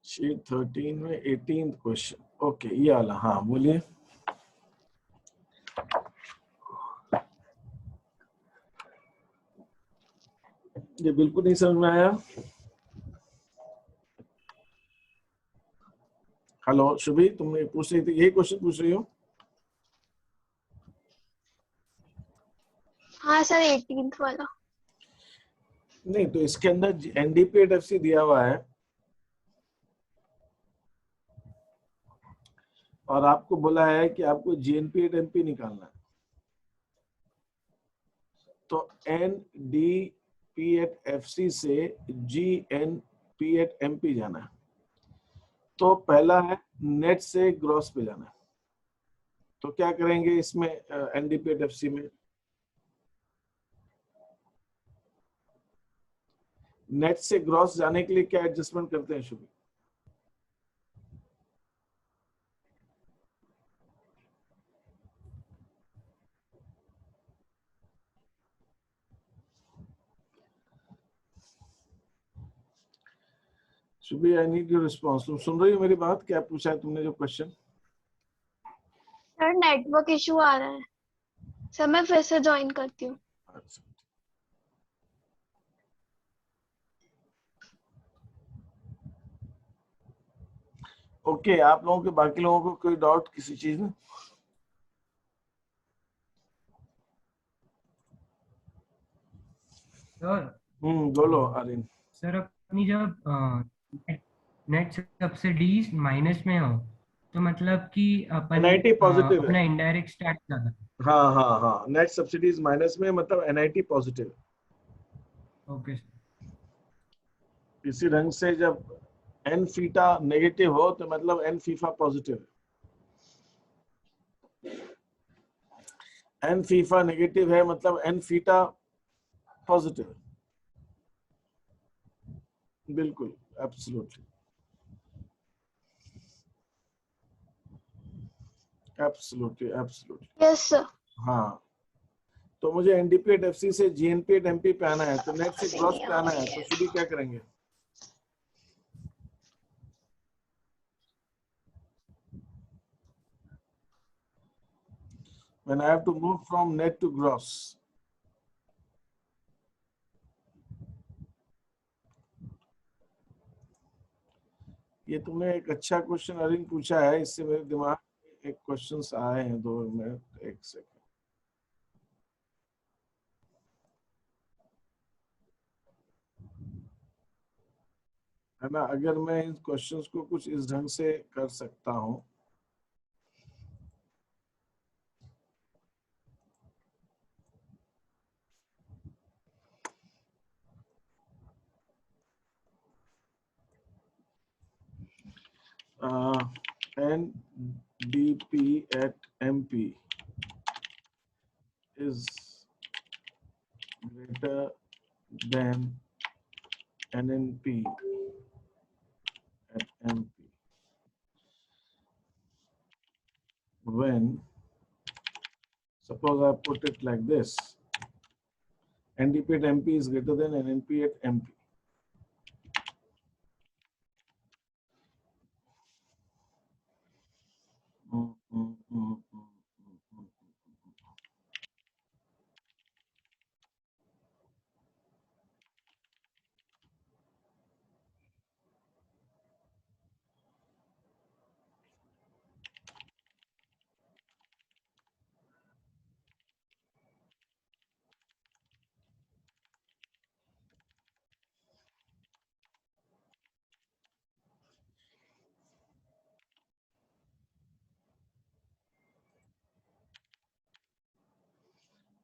Sheet 13 में 18th question. Okay, ये वाला, हाँ बोलिए। ये बिल्कुल नहीं समझ में आया। हेलो शुभी, तुमने पूछ रही थी, यही क्वेश्चन पूछ रही हो? हाँ सर, 18th वाला। नहीं, तो इसके अंदर एनडीपीएफसी दिया हुआ है और आपको बोला है कि आपको जीएनपीएमपी निकालना है। तो एनडीपीएफसी से जीएनपीएमपी जाना है। तो पहला है नेट से ग्रॉस पे जाना है। तो क्या करेंगे इसमें एनडीपीएफसी में? नेट से ग्रॉस जाने के लिए क्या एडजस्टमेंट करते हैं Shubh? Shubhi, I need your response. तुम सुन रही हो मेरी बात? क्या पूछा है तुमने जो क्वेश्चन? सर नेटवर्क इशू आ रहा है सर, मैं फिर से ज्वाइन करती हूँ। अच्छा, ओके। आप लोगों के, बाकी लोगों को कोई डाउट किसी चीज में? सर बोलो आर्यन। सर, अपनी जब नेट सब्सिडीज माइनस में हो तो मतलब कि अपन एनआईटी पॉजिटिव है। अपना इनडायरेक्ट स्टैट लगा। हाँ हाँ हाँ, नेट सब्सिडीज माइनस में मतलब एनआईटी पॉजिटिव। ओके इसी ढंग से जब एन फीटा नेगेटिव हो तो मतलब N FIFA positive. N FIFA negative है मतलब एन फीटा पॉजिटिव। बिल्कुल, absolutely absolutely absolutely. Yes sir. हाँ, तो मुझे एनडीपीएफसी से जीएनपीएमपी पे आना है, तो नेट से समझ ग्रॉस नहीं पे आ आना है, रही तो है। शुभी क्या करेंगे? When I have to move from net to gross, ये तुमने एक अच्छा क्वेश्चन अरविंद पूछा है, इससे मेरे दिमाग में एक क्वेश्चंस आए हैं। 2 मिनट, एक सेकंड। है ना, अगर मैं इन क्वेश्चंस को कुछ इस ढंग से कर सकता हूं, NDP at MP is greater than NNP at MP when, suppose I put it like this, NDP at MP is greater than NNP at MP. Mm, mm, mm, mm, mm, mm.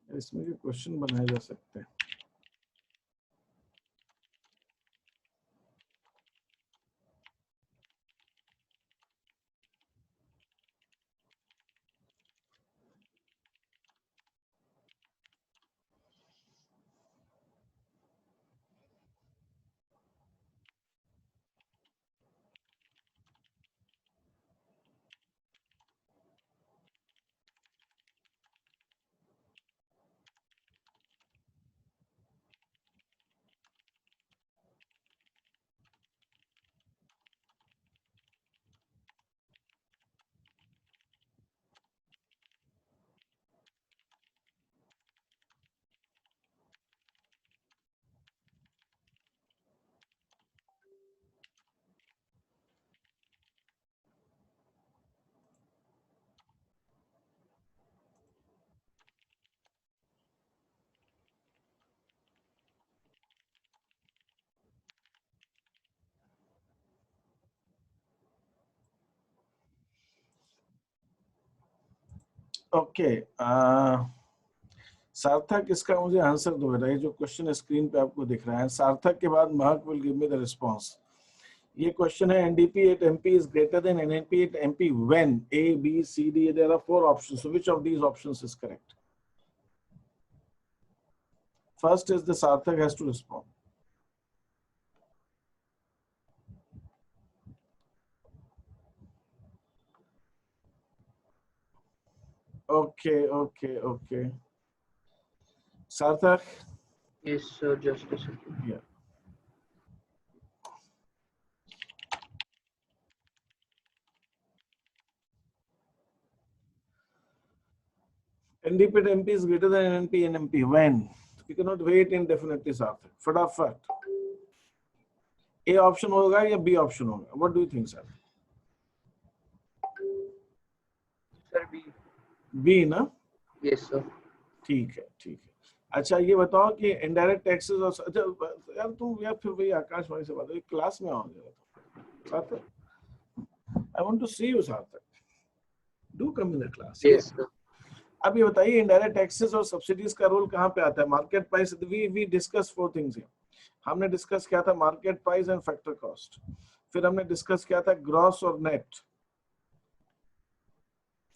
इसमें भी question बनाए जा सकते हैं। Okay, सार्थक इसका मुझे answer दो बेटा। ये जो क्वेश्चन स्क्रीन पे आपको दिख रहा है, सार्थक के बाद Mahak will give me the response. ये क्वेश्चन है NDP at MP is greater than NNP at MP when A B C D, there are 4 options, so which of these options is correct? First is the Sarthak has to respond. Okay. Sarthak? Yes, sir. Just a second. Yeah. NDP at MP is greater than NNP and MP when? We cannot wait indefinitely, Sarthak. फटाफट. A option होगा या B option होगा? What do you think, sir? Sir, B. B ना? Yes, sir. ठीक है। अच्छा ये बताओ कि इनडायरेक्ट टैक्सेस और अच्छा यार तुम यार फिर वही आकाशवाणी से बात है, क्लास में आओ जरा सार्थक। I want to see you, Sarthak. Do come in the class. Yes, sir. अब ये बताइए इनडायरेक्ट टैक्सेस और सब्सिडीज का रोल कहाँ पे आता है? Market price, we discuss 4 things here. हमने डिस्कस किया था market price and factor cost, फिर हमने डिस्कस किया था ग्रॉस और नेट,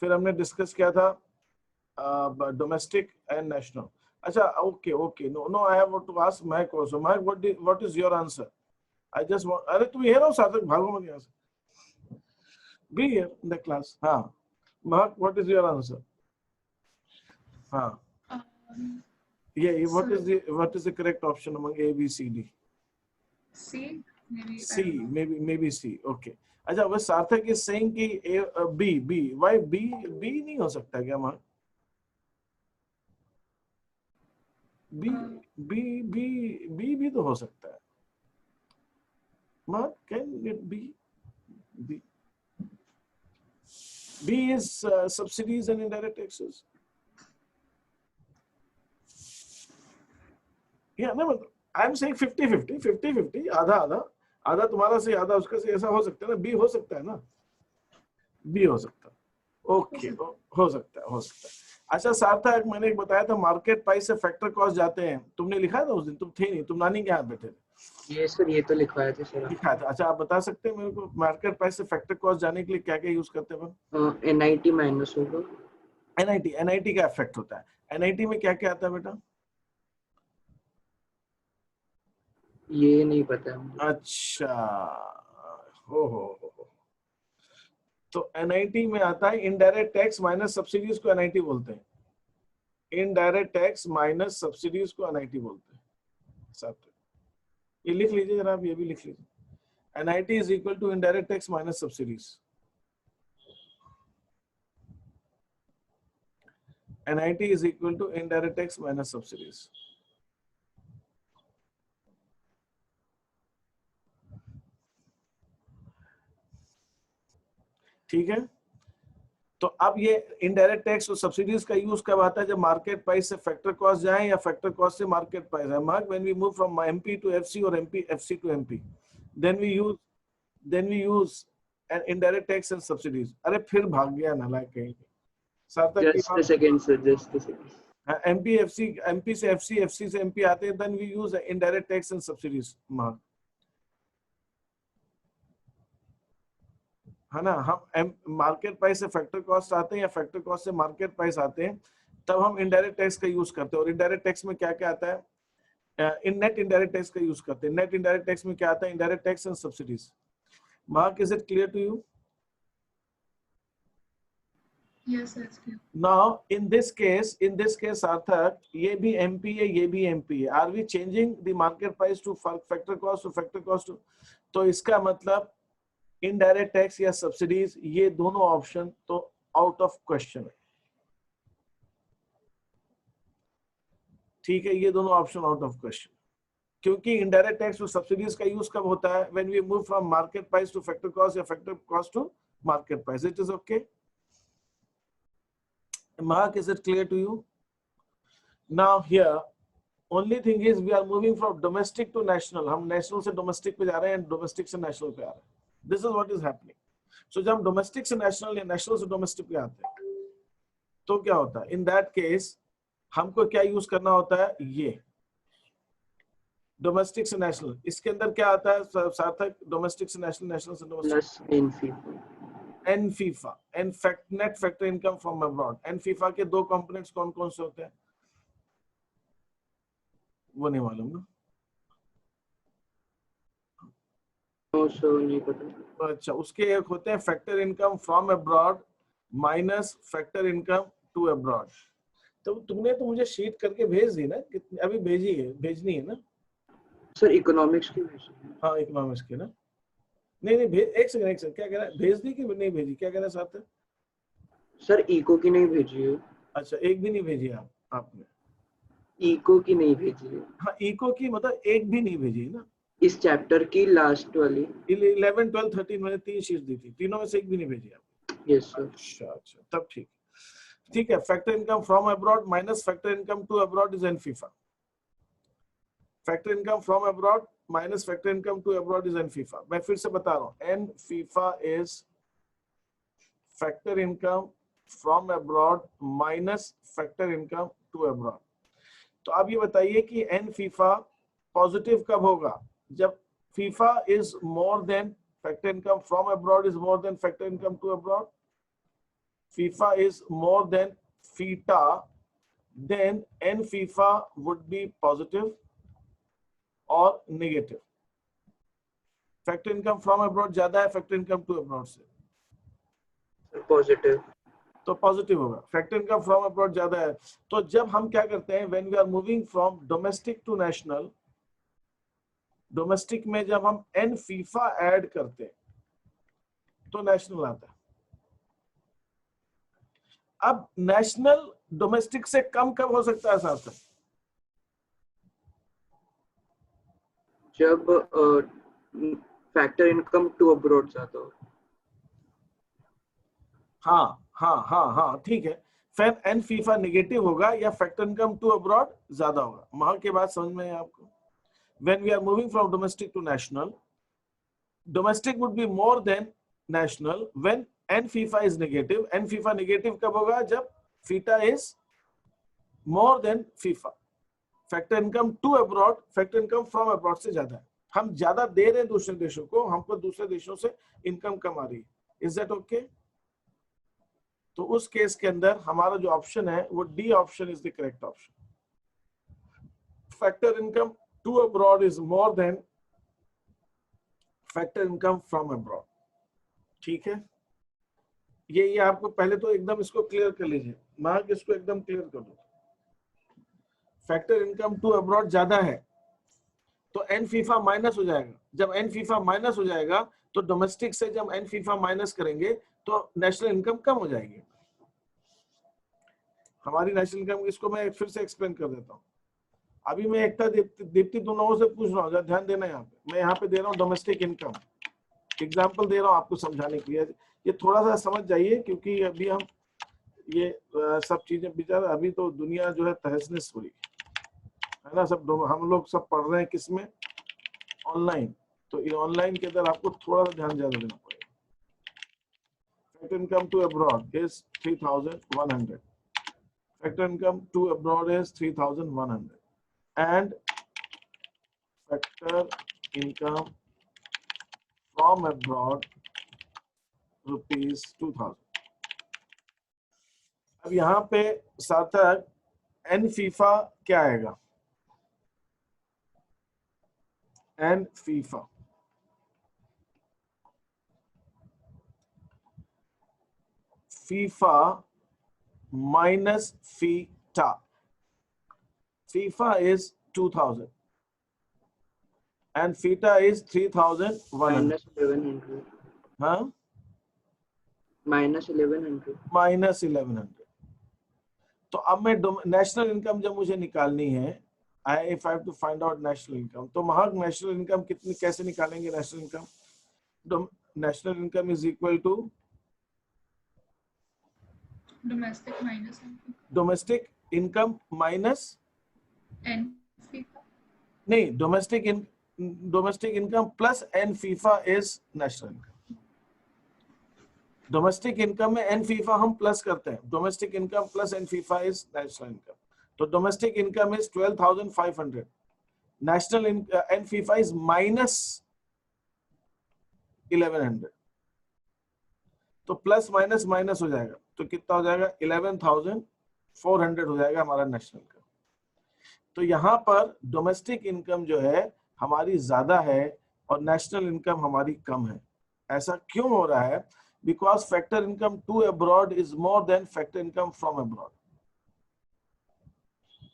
फिर हमने डिस्कस किया था डोमेस्टिक एंड नेशनल। अच्छा okay no I have to ask Mahak also. Mahak what is your answer? I just want, अरे तुम हियर हो सार्थक, भागो मत यहाँ से, be here in the class. हाँ Mahak what is your answer? हाँ yeah, what is the correct option among A, B, C, D? C, maybe. C, maybe C. Okay. अच्छा वह सार्थक is saying कि A, B. Why B नहीं हो सकता क्या माँ? B भी तो हो सकता है। माँ can it be B? B is subsidies and indirect taxes. Yeah, no, I'm saying 50-50, आधा तुम्हारा से आधा उसका से, ऐसा हो सकता है ना? बी हो सकता है ना? बी हो सकता है। ओके, हो सकता है। अच्छा सार्थक, मैंने एक बताया था मार्केट प्राइस से फैक्टर कॉस्ट जाते हैं, तुमने लिखा था उस दिन? तुम थे नहीं, तुम नानी के यहाँ बैठे थे। ये सर ये तो लिखवाया था सर। लिखा था। अच्छा आप बता सकते हैं मेरे को मार्केट प्राइस से फैक्टर कॉस्ट जाने के लिए क्या क्या यूज करते हैं? NIT माइनस होगा। NIT का इफेक्ट होता है। NIT में क्या क्या आता है बेटा? ये नहीं पता है मुझे। अच्छा हो। तो NIT में आता है इनडायरेक्ट टैक्स माइनस सब्सिडीज को NIT बोलते हैं। इनडायरेक्ट टैक्स माइनस सब्सिडीज को NIT बोलते हैं। साथ ये लिख लीजिए जरा, आप ये भी लिख लीजिए। NIT is equal to indirect tax minus subsidies. NIT is equal to indirect tax minus subsidies. ठीक है, तो अब ये इनडायरेक्ट टैक्स और सब्सिडीज का यूज कब आता है? जब मार्केट प्राइस से फैक्टर कॉस्ट जाए या फैक्टर कॉस्ट से मार्केट प्राइस है। Mark when we move from MP to FC और FC to MP, then we use an indirect tax and subsidies. अरे फिर भाग गया नालायक कहीं। Sarthak just a second sir, just a second. MP से FC, FC से MP आते हैं, then we use indirect tax and subsidies. Mark है ना, हम मार्केट प्राइस से फैक्टर कॉस्ट आते हैं या फैक्टर कॉस्ट से मार्केट प्राइस आते हैं, तब हम इनडायरेक्ट टैक्स का यूज करते हैं। और इनडायरेक्ट टैक्स में क्या क्या आता है? इन नेट इनडायरेक्ट टैक्स का यूज करते हैं। नेट इनडायरेक्ट टैक्स में क्या आता है? Indirect tax and subsidies. Mark, is it clear to you? Yes, that's clear. Now in this case Sarthak, ये भी MP है, ये भी MP है। Are we changing the market price to factor cost to factor cost? तो इसका मतलब indirect tax या सब्सिडीज, ये दोनों ऑप्शन तो आउट ऑफ क्वेश्चन है। ठीक है, ये दोनों ऑप्शन आउट ऑफ क्वेश्चन, क्योंकि इनडायरेक्ट टैक्स और सब्सिडीज का यूज कब होता है? When we move from market price to factor cost या factor cost to market price. It is okay? Mark, is it clear to you? Now here only thing is we are moving from domestic to national. हम national से domestic पे जा रहे हैं, domestic से national पे आ रहे हैं। This is what is happening. So जब हम domestic से national या national से domestic पे आते हैं, तो क्या होता है इन दैट केस, हमको क्या यूज करना होता है, ये डोमेस्टिक से नेशनल। इसके अंदर क्या आता है सार्थक, डोमेस्टिक से नेशनल, नेशनल से domestic, plus N FIFA. N FIFA, N net factor income from abroad. N FIFA के दो कंपोनेंट्स कौन कौन से होते हैं, वो नहीं मालूम ना? सो नहीं पता। अच्छा, उसके एक होते हैं factor income from abroad minus factor income to abroad. तो तुमने तो मुझे शीट करके भेज दी ना, कितनी अभी भेजी है, भेजनी है ना? सर इकोनॉमिक्स की वजह से। हाँ इकोनॉमिक्स के ना, नहीं नहीं भेज, एक सेकंड, क्या कह रहा है, भेज दी कि नहीं भेजी, क्या कह रहा है साथ? सर इको की नहीं भेजी है। अच्छा, एक भी नहीं भेजी आपने? इको की नहीं भेजी है। हाँ इको की मतलब एक भी नहीं भेजी है ना? इस चैप्टर की लास्ट वाली। 11, 12, 13 मैंने 3 शीट दी थी, तीनों में से एक भी नहीं भेजी आप? Yes sir. अच्छा अच्छा, तब ठीक ठीक है। Factor income from abroad minus factor income to abroad is N FIFA. Factor income from abroad minus factor income to abroad is N FIFA. मैं फिर से बता रहा हूँ, N FIFA is factor income from abroad minus factor income to abroad. तो अब ये बताइए कि एन फीफा पॉजिटिव कब होगा, जब FIFA is more than factor income from abroad is more than factor income to abroad. FIFA is more than theta, then n FIFA would be positive or negative. Factor income from abroad ज्यादा है factor income to abroad से, positive. तो positive होगा। Factor income from abroad ज्यादा है, तो जब हम क्या करते हैं, when we are moving from domestic to national, domestic में जब हम एन फीफा ऐड करते हैं तो नेशनल आता है। अब नेशनल डोमेस्टिक से कम कब हो सकता है साथ? जब फैक्टर इनकम टू अब्रॉड जाता हो। हाँ हाँ हाँ हाँ ठीक है। फिर एन फीफा नेगेटिव होगा या फैक्टर इनकम टू अब्रॉड ज्यादा होगा। वहां के बाद समझ में है आपको? When we are moving from domestic to national, domestic would be more than national when N FIFA is negative. N FIFA negative कब होगा, जब FITA is more than FIFA. Factor income to abroad factor income from abroad से ज्यादा है, हम ज्यादा दे रहे हैं दूसरे देशों को, हमको दूसरे देशों से इनकम कम आ रही है। Is that okay? तो उस केस के अंदर हमारा जो ऑप्शन है वो D option is the correct option. Factor income to abroad is more than factor income from abroad. ठीक है, ये आपको पहले तो एकदम इसको क्लियर कर लीजिए, मार्क इसको एकदम क्लियर कर दो। फैक्टर इनकम टू अब्रॉड ज्यादा है तो एन फीफा माइनस हो जाएगा। जब एन फीफा माइनस हो जाएगा तो डोमेस्टिक से जब एन फीफा माइनस करेंगे तो नेशनल इनकम कम हो जाएगी। हमारी नेशनल इनकम, इसको मैं फिर से एक्सप्लेन कर देता हूँ। अभी मैं एकता दीप्ति तुम लोगों से पूछ रहा हूँ, ध्यान देना। यहाँ पे मैं यहाँ पे दे रहा हूँ डोमेस्टिक इनकम, एग्जाम्पल दे रहा हूँ आपको समझाने के लिए। ये थोड़ा सा समझ जाइए क्योंकि अभी हम ये सब चीजें बेचारा, अभी तो दुनिया जो है तहस नहस हो रही है ना। सब हम लोग सब पढ़ रहे हैं किसमें, ऑनलाइन। तो ये ऑनलाइन के अंदर आपको थोड़ा सा ध्यान ज्यादा देना पड़ेगा। Factor income to abroad is 3100, factor income to abroad is 3100 and factor income from abroad ₹2000। अब यहाँ पे सार्थक एन फीफा क्या आएगा, N FIFA FIFA minus FITA. FIFA is 2000 and feta is 3100। -1100। हाँ, -1100। -1100। तो अब मैं नेशनल इनकम जब मुझे निकालनी है, if I have to find out national income, तो वहां नेशनल इनकम कितनी कैसे निकालेंगे? National income, national income is equal to domestic minus domestic income minus, N FIA. नहीं, domestic income plus N FIFA is national income. Domestic income में N FIA हम plus करते हैं, domestic income plus N FIFA is national income. तो domestic income is 12,500, national N FIFA is minus 1100। तो plus minus minus हो जाएगा, तो कितना हो जाएगा 11,400 हो जाएगा हमारा नेशनल इनकम। तो यहाँ पर डोमेस्टिक इनकम जो है हमारी ज्यादा है और नेशनल इनकम हमारी कम है। ऐसा क्यों हो रहा है? Because factor income to abroad is more than factor income from abroad.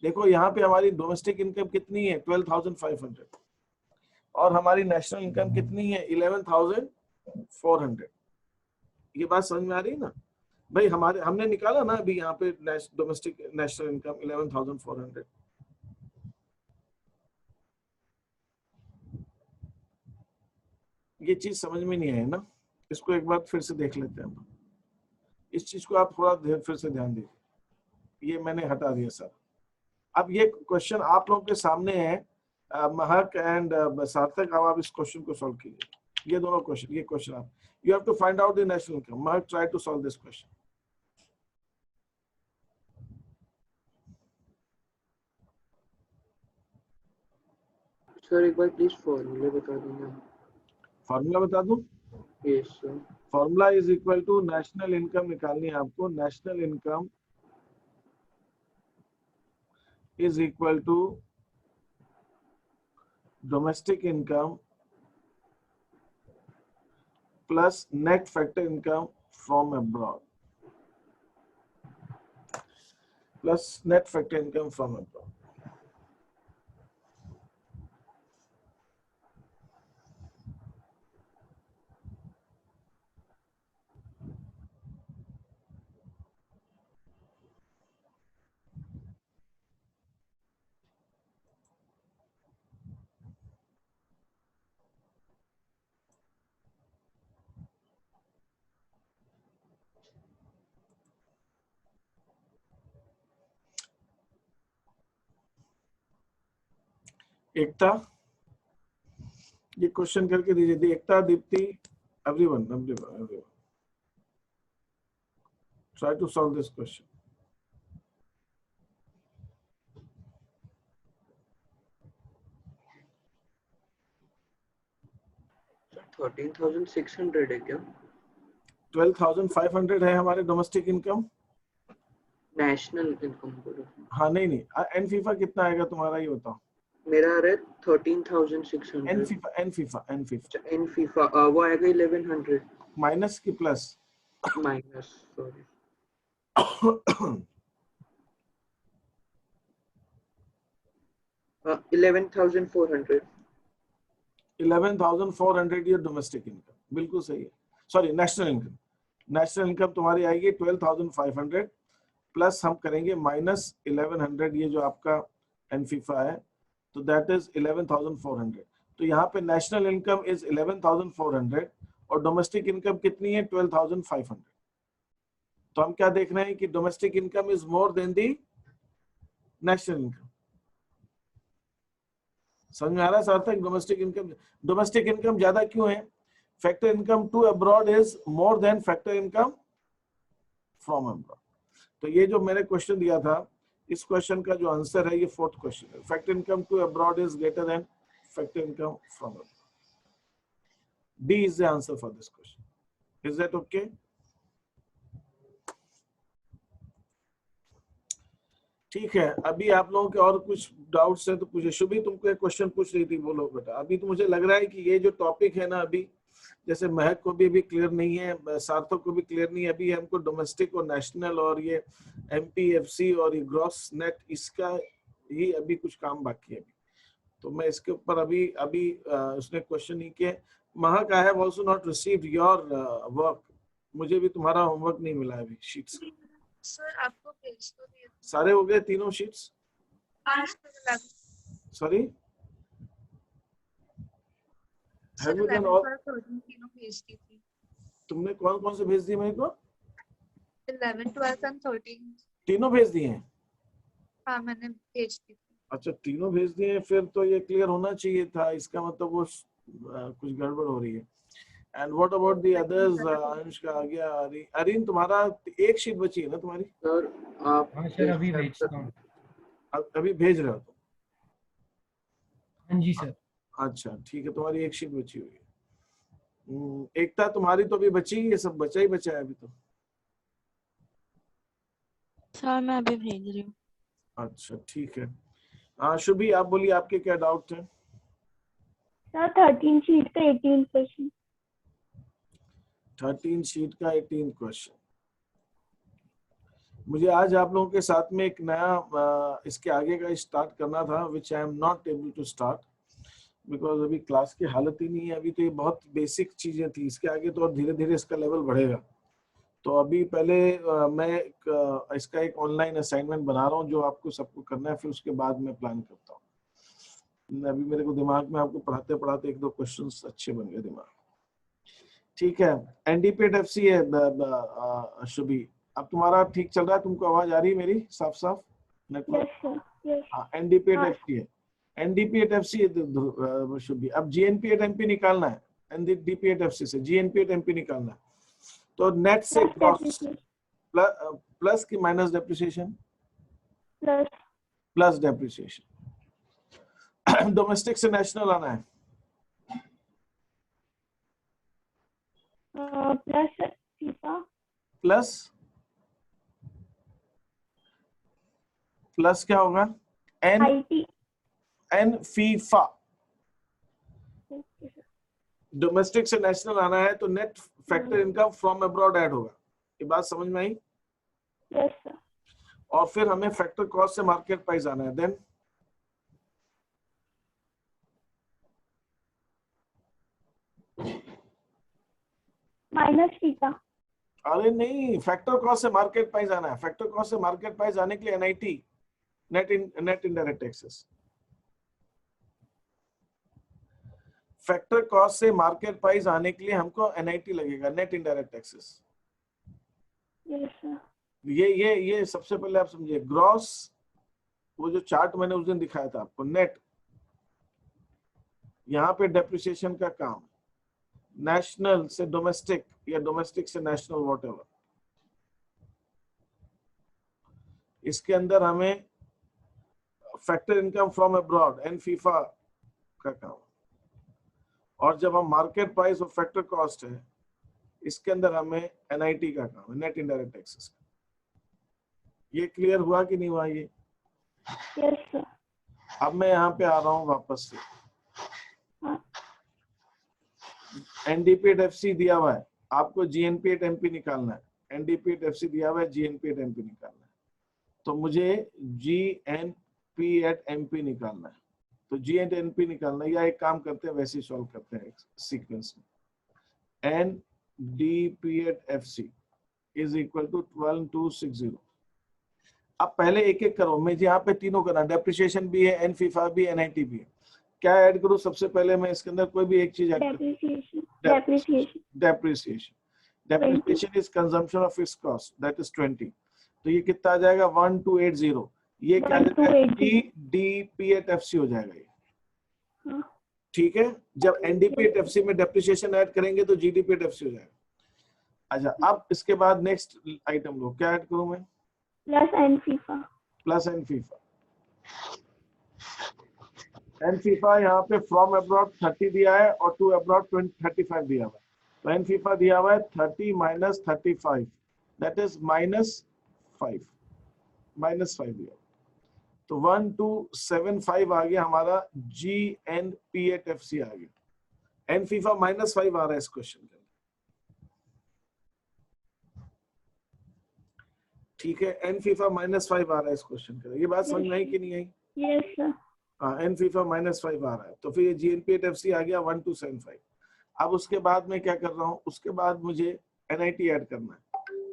देखो यहाँ पे हमारी डोमेस्टिक इनकम कितनी है 12,500 और हमारी नेशनल इनकम कितनी है 11,400। ये बात समझ में आ रही है ना भाई? हमने निकाला ना अभी यहाँ पे डोमेस्टिक नेशनल इनकम 11,400। ये चीज समझ में नहीं आई ना? इसको एक बार फिर से देख लेते हैं हम। इस चीज को आप थोड़ा फिर से ध्यान दीजिए। ये मैंने हटा दिया सर। अब ये क्वेश्चन आप लोगों के सामने है, महक एंड सार्थक। अब आप इस क्वेश्चन को सॉल्व कीजिए। ये दोनों क्वेश्चन, ये क्वेश्चन आप you have to find out the national income. Mehak try to solve this question. Sir एक बार प्लीज फॉर्मूला बता देना। फॉर्मूला बता दूं? Yes sir. Formula is equal to national income निकालनी है आपको। National income is equal to domestic income plus net factor income from abroad plus net factor income from abroad. Ekta ये क्वेश्चन करके दीजिए। Ekta, Deepti, everyone try to solve this question. Sir 13,600 है क्या? 12,500 है हमारे डोमेस्टिक इनकम। नेशनल इनकम बोलो। हाँ नहीं एन फीफा कितना आएगा तुम्हारा ये बताओ। मेरा आ रहा है 13,600। एन फीफा इन फीफा वो आएगा 1100 माइनस की प्लस? Minus, sorry 11,400। 11,400 ये डोमेस्टिक इनकम बिल्कुल सही है। Sorry national income. National income तुम्हारी आएगी 12,500 प्लस हम करेंगे माइनस 1100, ये जो आपका एन फीफा है, तो दैट इज 11,400। तो यहाँ पे नेशनल इनकम इज 11,400 और डोमेस्टिक इनकम कितनी है 12,500। तो हम क्या देख रहे हैं कि domestic income is more then the national income. समझ में आ रहा है सार्थक? डोमेस्टिक इनकम ज्यादा क्यों है? Factor income to abroad is more than factor income from abroad. तो ये जो मैंने क्वेश्चन दिया था, इस क्वेश्चन का जो आंसर है ये फोर्थ क्वेश्चन है। Factor income to abroad is greater than factor income from abroad. D is the answer for this question. Is that okay? ठीक है। अभी आप लोगों के और कुछ डाउट्स हैं तो पूछिए। शुभी तुमको एक क्वेश्चन पूछ रही थी, बोलो बेटा। अभी तो मुझे लग रहा है कि ये जो टॉपिक है ना, अभी जैसे महक को भी अभी क्लियर नहीं है, सार्थक को भी क्लियर नहीं है। अभी हमको डोमेस्टिक और नेशनल और ये एमपीएफसी और ये ग्रॉस नेट, इसका ही अभी कुछ काम बाकी है। अभी तो मैं इसके ऊपर अभी उसने क्वेश्चन नहीं किया। महक, I have also not received your work. मुझे भी तुम्हारा होमवर्क नहीं मिला है अभी शीट्स। सर आपको भेज तो दिए थे। सारे हो गए तीनों शीट्स? सॉरी, सर 11, 12, 13 तीनों भेज दी थी। तुमने कौन कौन से भेज दिए मेरे को? 11, 12 and 13। तीनों भेज दिए हैं? हाँ मैंने भेज दी थी। अच्छा तीनों भेज दिए हैं, फिर तो ये क्लियर होना चाहिए था। इसका मतलब वो कुछ गड़बड़ हो रही है। And what about the others? Anushka आ गया, अरिन तुम्हारा एक शीट बची है ना तुम्हारी? सर आप हाँ सर, अभी भेजता हूँ। अभी भेज रहे हो तुम? हाँ जी सर। अच्छा ठीक है, तुम्हारी एक शीट बची हुई है। एकता तुम्हारी तो अभी बची, ये सब बचा ही बचा है अभी तो। सर मैं अभी भेज रही हूँ। अच्छा ठीक है। हाँ शुभी, आप बोलिए, आपके क्या डाउट थे? सर 13 शीट का 18 क्वेश्चन। 13 शीट का 18 क्वेश्चन। मुझे आज आप लोगों के साथ में एक नया इसके आगे का स्टार्ट करना था, which I am not able to start because अभी क्लास की हालत ही नहीं है। अभी तो ये बहुत बेसिक चीजें थी, इसके आगे तो और धीरे धीरे इसका लेवल बढ़ेगा। तो अभी पहले मैं इसका एक ऑनलाइन असाइनमेंट बना रहा हूँ जो आपको सबको करना है, फिर उसके बाद मैं प्लान करता हूँ। अभी मेरे को दिमाग में आपको पढ़ाते पढ़ाते एक दो क्वेश्चंस अच्छे बन गए दिमाग। ठीक है, एनडीपीएट एफसी है शुभी। अब तुम्हारा ठीक चल रहा है? तुमको आवाज आ रही है मेरी साफ साफ? नेटवर्क? Yes sir, yes. हाँ, एनडीपीएट हाँ। एफसी है। एनडीपीएट एफसी शुभी। अब जीएनपीएट एमपी निकालना है, एनडीपीएट एफसी से जीएनपीएट एमपी निकालना है। तो नेट से क्रॉस प्लस की minus depreciation? Plus. Plus depreciation. Domestic से नेशनल आना है। Plus FIFA. प्लस प्लस क्या होगा? N IT. N FIFA. Domestic से नेशनल आना है तो net factor income from abroad add होगा। ये बात समझ में आई? Yes sir. और फिर हमें फैक्टर कॉस्ट से मार्केट प्राइस आना है। Then minus FIFA. अरे नहीं, फैक्टर कॉस्ट से मार्केट प्राइस आना है। फैक्टर कॉस्ट से मार्केट प्राइस आने के लिए NIT, net indirect taxes. Factor cost से मार्केट प्राइस आने के लिए हमको एनआईटी लगेगा, net indirect taxes. Yes sir. ये सबसे पहले आप समझिए। ग्रॉस, वो जो चार्ट मैंने उस दिन दिखाया था आपको, नेट, यहाँ पे डेप्रिसिएशन का काम, नेशनल से डोमेस्टिक या डोमेस्टिक से नेशनल, व्हाटएवर। इसके अंदर हमें factor income from abroad and FIFA का काम। और जब हम मार्केट प्राइस और फैक्टर कॉस्ट है, इसके अंदर हमें एनआईटी का काम है, नेट इनडायरेक्ट टैक्सेस का। ये क्लियर हुआ कि नहीं हुआ ये? Yes sir. अब मैं यहाँ पे आ रहा हूँ वापस से। एनडीपीएट एफसी दिया हुआ है, आपको जीएनपीएट एमपी निकालना है। एनडीपीएट एफसी दिया हुआ है, जीएनपीएट एमपी निकालना है। तो मुझे जीएनपीएट एमपी निकालना है। तो जीएनपी निकालना है, या एक काम करते हैं, वैसे ही सॉल्व करते हैं सीक्वेंस में। एनडीपीएट एफसी इज इक्वल टू 12260। अब पहले एक एक करो, मैं यहाँ पे तीनों करना, डेप्रिसिएशन भी है, एन फीफा भी, एनआईटी भी है। क्या ऐड करूँ सबसे पहले? मैं इसके अंदर कोई भी एक चीज ऐड करूँ। Depreciation is consumption of fixed cost, that is 20। तो ये कितना आ जाएगा? 1280। ये क्या आ जाएगा? डीपीएट एफसी हो जाएगा ये। ठीक है, जब एनडीपीएट एफसी में डेप्रिसिएशन ऐड करेंगे तो जीडीपीएट एफसी हो जाएगा। अच्छा, अब इसके बाद नेक्स्ट आइटम लो, क्या ऐड करूं मैं? Plus N FIFA. Plus N FIFA. N FIFA यहाँ पे फ्रॉम अब्रॉड 30 दिया है और टू अब्रॉड 35 दिया हुआ है। तो एन फीफा दिया हुआ है 30 माइनस 35, दैट इज -5 दिया। तो 1275 आ गया हमारा जीएनपीएट एफसी आ गया। एन फीफा -5 आ रहा है इस क्वेश्चन के। ठीक है, एन फीफा -5 आ रहा है इस क्वेश्चन का। ये बात समझ में आई कि नहीं आई? Yes sir. हाँ, एन फीफा -5 आ रहा है। तो फिर ये जीएनपीएट एफसी आ गया 1275। अब उसके बाद मैं क्या कर रहा हूँ? उसके बाद मुझे एनआईटी ऐड करना है।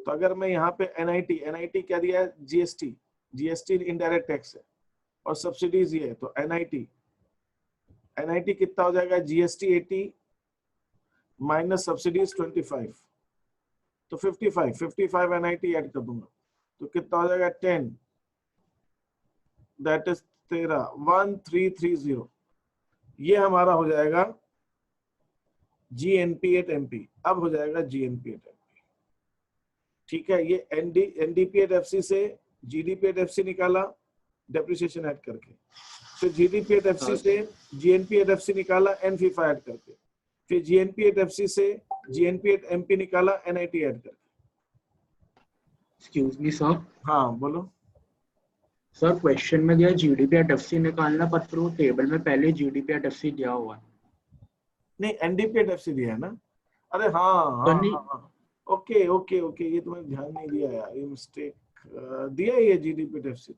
तो अगर मैं यहाँ पे एनआईटी क्या दिया है? जीएसटी इनडायरेक्ट टैक्स है और सब्सिडीज ये है। तो एनआईटी कितना हो जाएगा? जीएसटी 80 माइनस सब्सिडीज 25, तो 55 एनआईटी ऐड कर दूंगा। तो कितना हो जाएगा? 10, दैट इज 13, 1330। ये हमारा हो जाएगा GNP एट MP, अब हो जाएगा GNP एट MP। ठीक है, ये NDP एट FC से GDP एट FC निकाला डेप्रिसिएशन ऐड करके, फिर GDP एट FC से GNP एट FC निकाला NFIFA ऐड करके, फिर GNP एट FC से GNP एट MP निकाला NIT ऐड करके। Excuse me sir. हाँ बोलो। सर क्वेश्चन में दिया जीडीपी एट एफसी निकालना, पर फिर वो टेबल में पहले जीडीपी एट एफसी दिया हुआ है। नहीं, NDP एट FC दिया है ना। अरे हाँ तो हाँ नहीं, हाँ, ओके ओके ओके, ये तुम्हें ध्यान नहीं दिया यार, ये मिस्टेक दिया ही है GDP एट FC।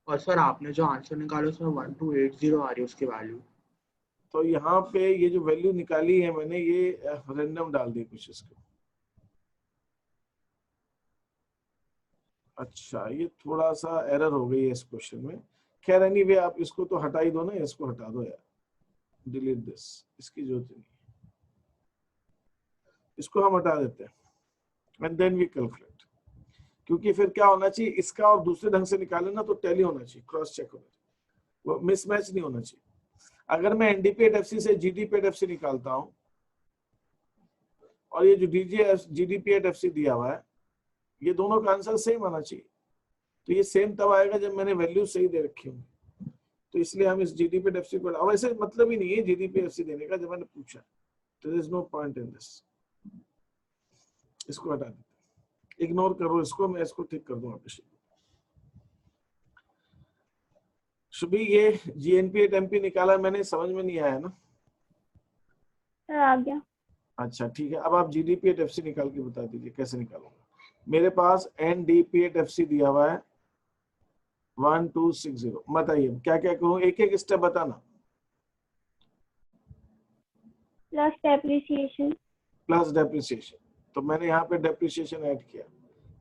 और सर आपने जो आंसर निकाला उसमें 1280 आ रही है उसकी वैल्यू। तो यहाँ पे ये जो वैल्यू निकाली है मैंने, ये रैंडम डाल दी कुछ इसको। अच्छा, ये थोड़ा सा एरर हो गई है इस क्वेश्चन में। खैर एनीवे, आप इसको तो हटा ही दो ना, इसको हटा दो यार, डिलीट दिस, इसकी जरूरत नहीं, इसको हम हटा देते हैं एंड देन वी कैलकुलेट। क्योंकि फिर क्या होना चाहिए, इसका और दूसरे ढंग से निकाले ना तो टैली होना चाहिए, क्रॉस चेक होना चाहिए, वो मिसमैच नहीं होना चाहिए। अगर मैं NDP एट FC से GDP एट FC निकालता हूं और ये जो GDP एट FC दिया हुआ है, ये दोनों का आंसर सेम आना चाहिए। तो ये सेम तब आएगा जब मैंने वैल्यू सही दे रखी होंगी। तो इसलिए हम इस GDP एट FC को, अब ऐसे मतलब ही नहीं है GDP एट FC देने का, जब मैंने पूछा, there is no point in this. इसको हटा देते, इग्नोर करो इसको, मैं इसको ठीक कर दूं आपके। शुभी, ये GNP एट MP निकाला मैंने, समझ में नहीं आया ना? सर आ गया। अच्छा ठीक है, अब आप GDP एट FC निकाल के बता दीजिए कैसे निकालूंगा। मेरे पास NDP एट FC दिया हुआ है 1260। बताइए क्या क्या करूं, एक एक स्टेप बताना। Plus depreciation. प्लस डेप्रिसिएशन, तो मैंने यहाँ पे डेप्रिसिएशन ऐड किया।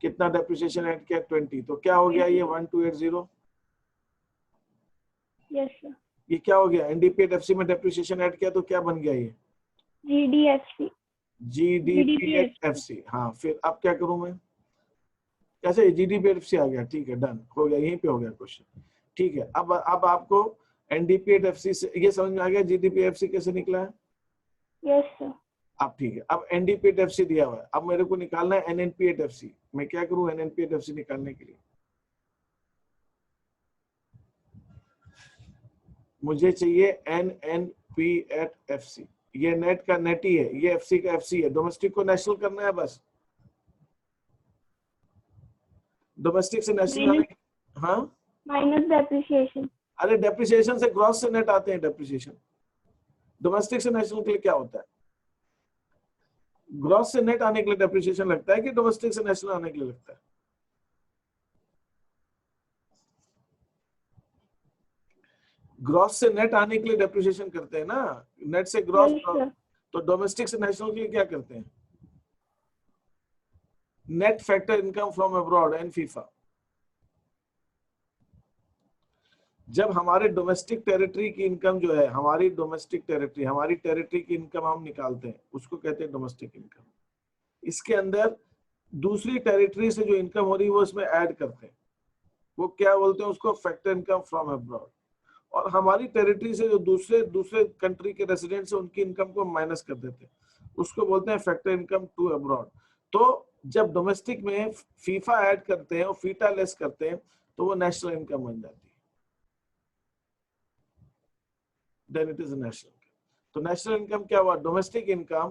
कितना डेप्रिसिएशन ऐड किया? 20। तो क्या हो गया ये 1280? Yes sir. ये क्या हो गया? NDP एट FC में डेप्रिसिएशन ऐड किया तो क्या बन गया ये? GDFC। GDP at FC। हाँ, फिर अब क्या करूं मैं? कैसे? GDP एट FC आ गया, ठीक है, डन हो गया, यहीं पे हो गया क्वेश्चन। ठीक है, अब आपको NDP एट FC से ये समझ में आ गया GDP एट FC कैसे निकला है? Yes sir. अब ठीक है, अब NDP एट FC दिया हुआ है, अब मेरे को निकालना है NNP एट FC। मैं क्या करूं NNP एट FC निकालने के लिए? मुझे चाहिए NNP एट FC। ये नेट का नेट ही है, ये FC का FC है। डोमेस्टिक को नेशनल करना है बस, डोमेस्टिक से नेशनल। हाँ, माइनस डेप्रिसिएशन। अरे डेप्रिसिएशन से ग्रॉस से नेट आते हैं डेप्रिसिएशन। डोमेस्टिक से नेशनल के लिए क्या होता है? ग्रॉस से नेट आने के लिए डेप्रिसिएशन लगता है कि डोमेस्टिक से नेशनल आने के लिए लगता है? ग्रॉस से नेट आने के लिए डेप्रिसिएशन करते हैं ना, नेट से ग्रॉस। तो डोमेस्टिक से नेशनल के लिए क्या करते हैं? Net factor income from abroad NFIFA। जब हमारे डोमेस्टिक टेरिटरी की इनकम जो है, हमारी डोमेस्टिक टेरिटरी, हमारी टेरिटरी की इनकम हम निकालते हैं, उसको कहते हैं डोमेस्टिक इनकम। इसके अंदर दूसरी टेरिटरी से जो इनकम हो रही है वो इसमें ऐड करते हैं, वो क्या बोलते हैं उसको? Factor income from abroad. और हमारी टेरिटरी से जो दूसरे कंट्री के रेसिडेंट्स हैं उनकी इनकम को माइनस कर देते हैं, उसको बोलते हैं फैक्टर इनकम टू अब्रॉड। तो जब डोमेस्टिक में फीफा ऐड करते हैं और फीटा लेस करते हैं तो वो नेशनल इनकम बन जाती है, देन इट इज नेशनल। तो नेशनल इनकम क्या हुआ? Domestic income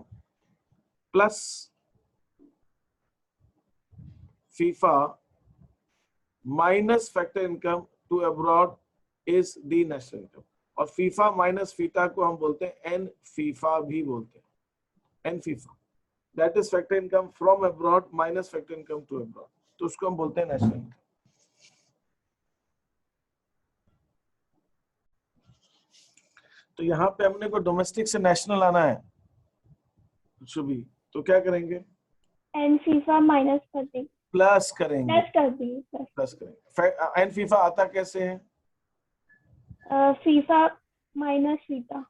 plus FIFA minus factor income to abroad is the national income. और फीफा माइनस फीटा को हम बोलते हैं NFIFA भी बोलते हैं, NFIFA। That is factor income from abroad minus factor income to abroad, तो उसको हम बोलते हैं नेशनल इनकम। तो यहाँ पे हमने को डोमेस्टिक से नेशनल आना है शुभी, तो क्या करेंगे? NFIFA माइनस कर देंगे, प्लस करेंगे, प्लस कर देंगे। प्लस करेंगे। NFIFA आता कैसे है? FIFA minus FITA.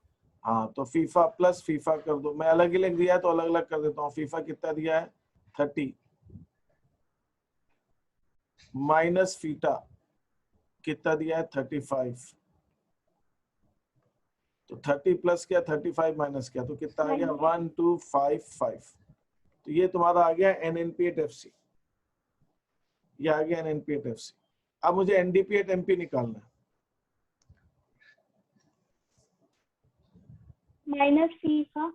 हाँ, तो फीफा प्लस फीफा कर दो। मैं अलग ही लिख दिया है तो अलग अलग कर देता हूँ। फीफा कितना दिया है? 30 माइनस फीटा कितना दिया है? 35। तो 30 प्लस क्या 35 माइनस क्या, तो कितना आ गया 1255। तो ये तुम्हारा आ गया NNP8FC, ये आ गया NNP8FC। अब मुझे NDP8MP निकालना है। माइनस सी का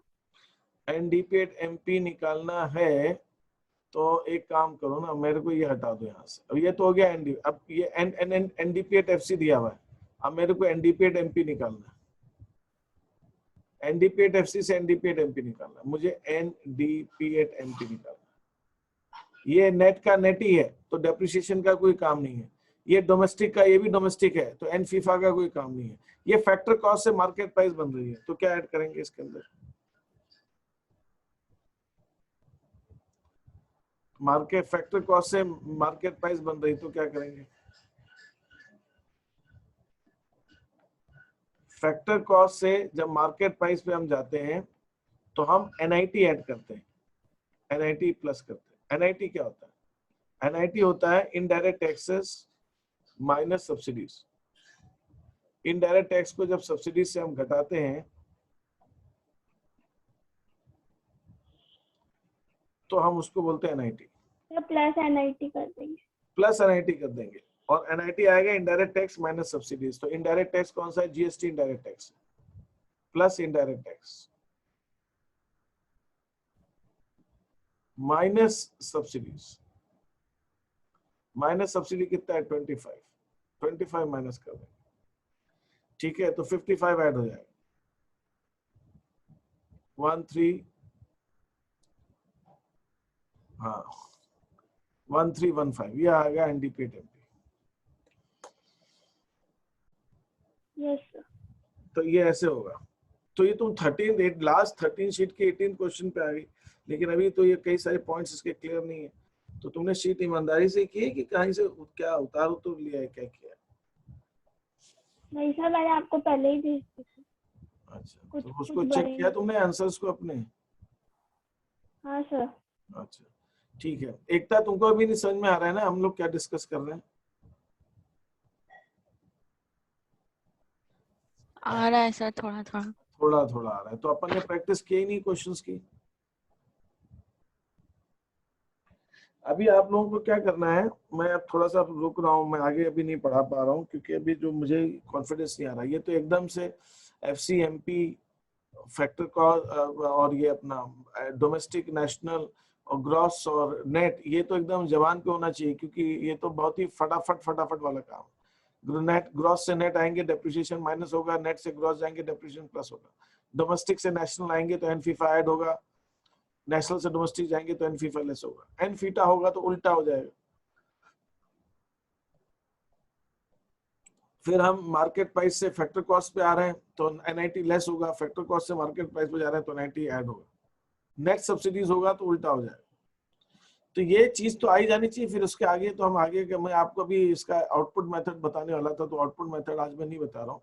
NDP8MP निकालना है तो एक काम करो ना, मेरे को ये हटा दो यहाँ से। अब ये तो हो गया ND, अब ये NDP8FC दिया हुआ है, अब मेरे को NDP8MP निकालना है। NDP8FC से NDP8MP निकालना है, मुझे NDP8MP निकालना है। ये नेट का नेट ही है, तो डेप्रिसिएशन का कोई काम नहीं है। ये डोमेस्टिक का, ये भी डोमेस्टिक है, तो NFIFA का कोई काम नहीं है। ये फैक्टर कॉस्ट से मार्केट प्राइस बन रही है, तो क्या ऐड करेंगे इसके अंदर? मार्केट फैक्टर कॉस्ट से मार्केट प्राइस बन रही, तो क्या करेंगे? फैक्टर कॉस्ट से जब मार्केट प्राइस पे हम जाते हैं तो हम NIT ऐड करते हैं, NIT प्लस करते हैं। NIT क्या होता है? NIT होता है indirect taxes minus subsidies. Indirect tax को जब सब्सिडीज से हम घटाते हैं तो हम उसको बोलते हैं NIT। प्लस NIT कर देंगे। प्लस NIT कर देंगे, और NIT आएगा इनडायरेक्ट टैक्स माइनस सब्सिडीज। तो इनडायरेक्ट टैक्स कौन सा है? GST indirect tax plus indirect tax minus subsidies. Minus subsidy कितना है? 25 माइनस कर देंगे, ठीक है, तो 55 ऐड हो जाएगा। 13, हाँ 1315, ये आ गया NDP8MP। Yes sir. तो ये ऐसे होगा। तो ये तुम 13 लास्ट 13 शीट के 18 क्वेश्चन पे आ गई, लेकिन अभी तो ये कई सारे पॉइंट्स इसके क्लियर नहीं है। तो तुमने शीट ईमानदारी से की है कि कहीं से क्या उतार उतर लिया है, क्या किया है? नहीं सर, मैंने आपको पहले ही भेज दी थी। अच्छा, कुछ- तो उसको कुछ चेक बने किया नहीं। तुमने आंसर्स को अपने? हाँ सर। अच्छा ठीक है। एकता, तुमको अभी नहीं समझ में आ रहा है ना हम लोग क्या डिस्कस कर रहे हैं? आ रहा है सर थोड़ा थोड़ा। थोड़ा थोड़ा आ रहा है, तो अपन ने प्रैक्टिस की ही नहीं क्वेश्चंस की। अभी आप लोगों को क्या करना है, मैं अब थोड़ा सा रुक रहा हूँ, मैं आगे अभी नहीं पढ़ा पा रहा हूँ क्योंकि अभी जो मुझे कॉन्फिडेंस नहीं आ रहा। ये तो एकदम से FCMP फैक्टर का और ये अपना डोमेस्टिक नेशनल और ग्रॉस और नेट, ये तो एकदम जबान पे होना चाहिए क्योंकि ये तो बहुत ही फटाफट वाला काम। नेट ग्रॉस से नेट आएंगे डेप्रिसिएशन माइनस होगा, नेट से ग्रॉस जाएंगे डेप्रिसिएशन प्लस होगा, डोमेस्टिक से नेशनल आएंगे तो NFIFA ऐड होगा, नेशनल से डोमेस्टिक जाएंगे तो NFIFA लेस होगा, NFITA होगा तो उल्टा हो जाएगा। फिर हम मार्केट प्राइस से फैक्टर कॉस्ट पे आ रहे हैं तो NIT लेस होगा, फैक्टर कॉस्ट से मार्केट प्राइस पे जा रहे हैं तो NIT ऐड होगा, नेट सब्सिडीज होगा तो उल्टा हो जाएगा। तो ये चीज तो आई जानी चाहिए। फिर उसके आगे तो हम आगे मैं आपको अभी इसका आउटपुट मेथड बताने वाला था, तो आउटपुट मेथड आज मैं नहीं बता रहा हूँ।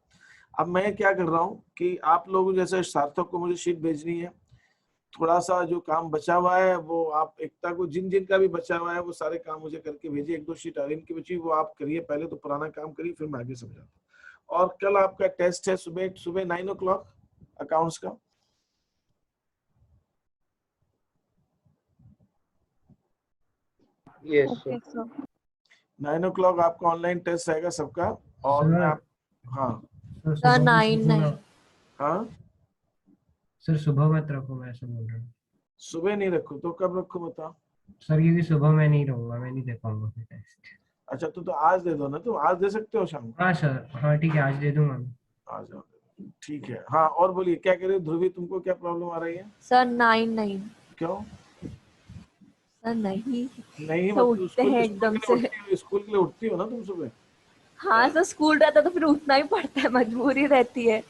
अब मैं क्या कर रहा हूँ कि आप लोग जैसे सार्थक को मुझे शीट भेजनी है, थोड़ा सा जो काम बचा हुआ है वो आप एकता को, जिन जिन का भी बचा हुआ है वो सारे काम मुझे करके भेजिए। 1-2 शीट और इनकी बची वो आप करिए, पहले तो पुराना काम करिए, फिर मैं आगे समझाता हूँ। और कल आपका टेस्ट है सुबह 9 o'clock अकाउंट्स का। Yes, okay sir. Sir. 9 o'clock आपका ऑनलाइन टेस्ट रहेगा सबका। और मैं आप, हाँ सर सर सुबह 9 हाँ सर सुबह मत रखो, मैं ऐसा बोल रहा हूँ सुबह नहीं रखो तो कब रखो बताओ? सर, क्योंकि सुबह मैं नहीं रहूंगा, मैं नहीं दे पाऊंगा फिर टेस्ट। अच्छा तो आज दे दो ना, तुम आज दे सकते हो शाम को? हाँ सर, हाँ ठीक है, आज दे दूंगा मैं। आ जाओ, ठीक है। हाँ और बोलिए क्या कह रहे हो ध्रुवी, तुमको क्या प्रॉब्लम आ रही है? सर 9 क्यों सर नहीं नहीं? तो मतलब उठते हैं एकदम से। स्कूल के लिए उठती हो ना तुम सुबह? हाँ सर, स्कूल रहता तो फिर उठना ही पड़ता है, मजबूरी रहती है।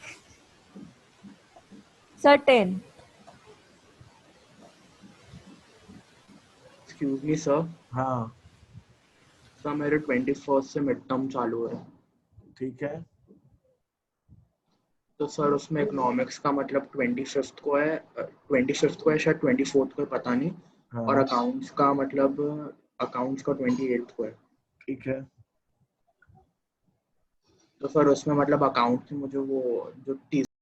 सर 10। Excuse me sir. हाँ सर मेरे 21st से मिड टर्म चालू है, ठीक है। तो सर उसमें इकोनॉमिक्स का मतलब 25th को है, 25th को है शायद, 24th को है, पता नहीं। हाँ और अकाउंट्स का मतलब अकाउंट्स का 28th को है। ठीक है। तो सर उसमें मतलब अकाउंट की मुझे वो जो